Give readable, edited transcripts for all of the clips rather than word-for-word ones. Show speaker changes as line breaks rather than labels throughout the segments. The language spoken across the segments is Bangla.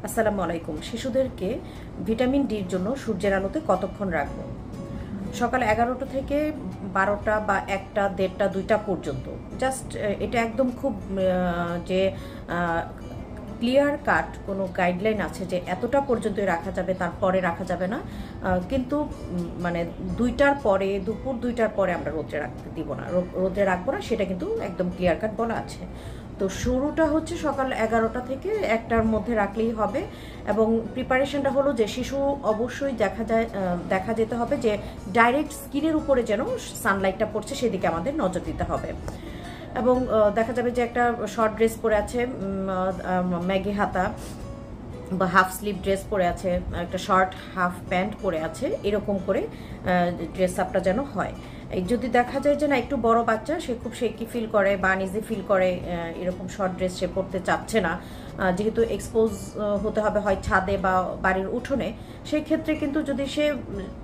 আসসালামু আলাইকুম। শিশুদেরকে ভিটামিন ডির জন্য সূর্যের আলোতে কতক্ষণ রাখবো? সকাল 11টা থেকে 12টা বা 1টা 1:30টা 2টা পর্যন্ত। জাস্ট এটা একদম খুব যে ক্লিয়ার কাট কোনো গাইডলাইন আছে যে এতটা পর্যন্তই রাখা যাবে, তারপরে রাখা যাবে না। কিন্তু মানে 2টার পরে, দুপুর 2টার পরে আমরা রোদে রাখতে দিব না, রোদে রাখবো না, সেটা কিন্তু একদম ক্লিয়ার কাট বলা আছে। তো শুরুটা হচ্ছে সকাল 11টা থেকে 1টার মধ্যে রাখলেই হবে। এবং প্রিপারেশনটা হলো যে শিশু অবশ্যই দেখা যেতে হবে যে ডাইরেক্ট স্কিনের উপরে যেন সানলাইটটা পড়ছে সেদিকে আমাদের নজর দিতে হবে। এবং দেখা যাবে যে একটা শর্ট ড্রেস পরে আছে, ম্যাগি হাতা বা হাফ স্লিভ ড্রেস পরে আছে, একটা শর্ট হাফ প্যান্ট পরে আছে, এরকম করে ড্রেস আপটা যেন হয়। এই যদি দেখা যায় যে না একটু বড় বাচ্চা, সে খুব শেকি ফিল করে বা আনইজি ফিল করে, এরকম শর্ট ড্রেস সে পরতে চাচ্ছে না, যেহেতু এক্সপোজ হতে হবে হয় ছাদে বা বাড়ির উঠোনে, সেই ক্ষেত্রে কিন্তু যদি সে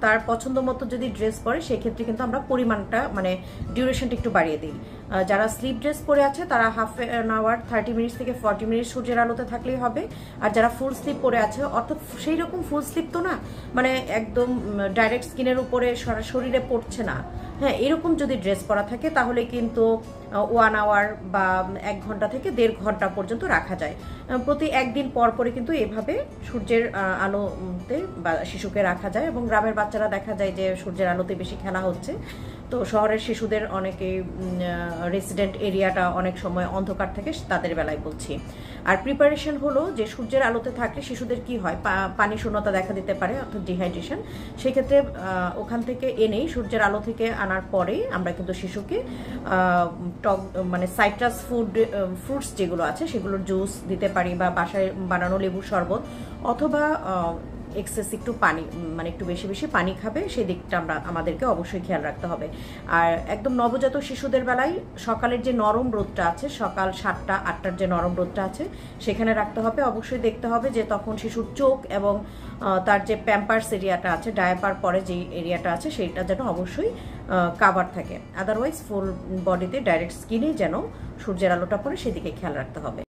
তার পছন্দ মতো যদি ড্রেস পরে, সেক্ষেত্রে কিন্তু আমরা পরিমাণটা মানে ডিউরেশনটা একটু বাড়িয়ে দিই। যারা স্লিভ ড্রেস পরে আছে তারা হাফ অ্যান আওয়ার 30 মিনিটস থেকে 40 মিনিট সূর্যের আলোতে থাকলেই হবে। আর যারা ফুল স্লিভ পরে আছে, অর্থাৎ সেই রকম ফুল স্লিভ তো না, মানে একদম ডাইরেক্ট স্কিনের উপরে শরীরে পড়ছে না, হ্যাঁ, এরকম যদি ড্রেস পরা থাকে তাহলে কিন্তু 1 আওয়ার বা 1 ঘন্টা থেকে 1.5 ঘন্টা পর্যন্ত রাখা যায়। প্রতি একদিন পর পরে কিন্তু এভাবে সূর্যের আলোতে বা শিশুকে রাখা যায়। এবং গ্রামের বাচ্চারা দেখা যায় যে সূর্যের আলোতে বেশি খেলা হচ্ছে, তো শহরের শিশুদের অনেকে রেসিডেন্ট এরিয়াটা অনেক সময় অন্ধকার থাকে, তাদের বেলায় বলছি। আর প্রিপারেশন হলো যে সূর্যের আলোতে থাকলে শিশুদের কি হয়, পানি শূন্যতা দেখা দিতে পারে, অর্থাৎ ডিহাইড্রেশন। সেক্ষেত্রে ওখান থেকে এনেই সূর্যের আলো থেকে আনার পরেই আমরা কিন্তু শিশুকে টক মানে সাইট্রাস ফ্রুটস যেগুলো আছে সেগুলোর জুস দিতে পারি, বা বাসায় বানানো লেবুর শরবত, অথবা এক্সেস একটু পানি, মানে একটু বেশি বেশি পানি খাবে, সেই দিকটা আমাদেরকে অবশ্যই খেয়াল রাখতে হবে। আর একদম নবজাতক শিশুদের বেলায় সকালের যে নরম রোদটা আছে, সকাল 7টা 8টার যে নরম রোদটা আছে সেখানে রাখতে হবে। অবশ্যই দেখতে হবে যে তখন শিশুর চোখ এবং তার যে প্যাম্পার্স এরিয়াটা আছে, ডায়াপার পরে যে এরিয়াটা আছে, সেইটা যেন অবশ্যই কাভার থাকে। আদারওয়াইজ ফুল বডিতে ডাইরেক্ট স্কিনে যেন সূর্যের আলোটা পড়ে সেদিকে খেয়াল রাখতে হবে।